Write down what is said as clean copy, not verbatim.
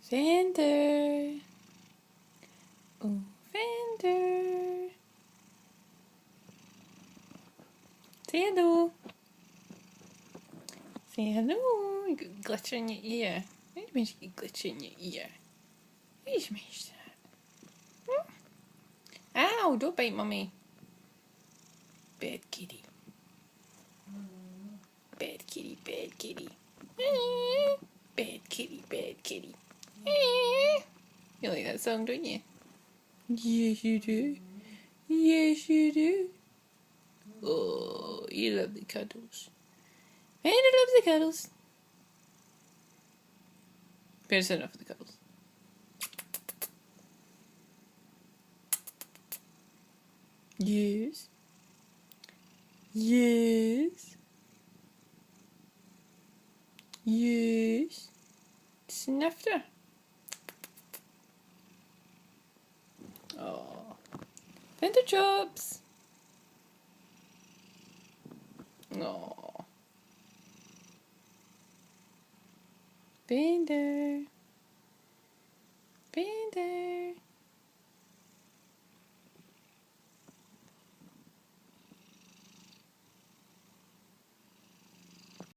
Fender. Oh, Fender. Say hello. Say hello. You got glitter in your ear. Why do you mean you get glitter in your ear? Why do you mean that? Ow, don't bite mummy. Bad kitty. Bad kitty, bad kitty. Bad kitty, bad kitty. You like that song, don't you? Yes, you do. Yes, you do. Oh, you love the cuddles. Panda loves the cuddles. Panda's enough of the cuddles. Yes. Yes. Yes. Snuffed her. Oh. Panda chops. Oh. Panda. Panda.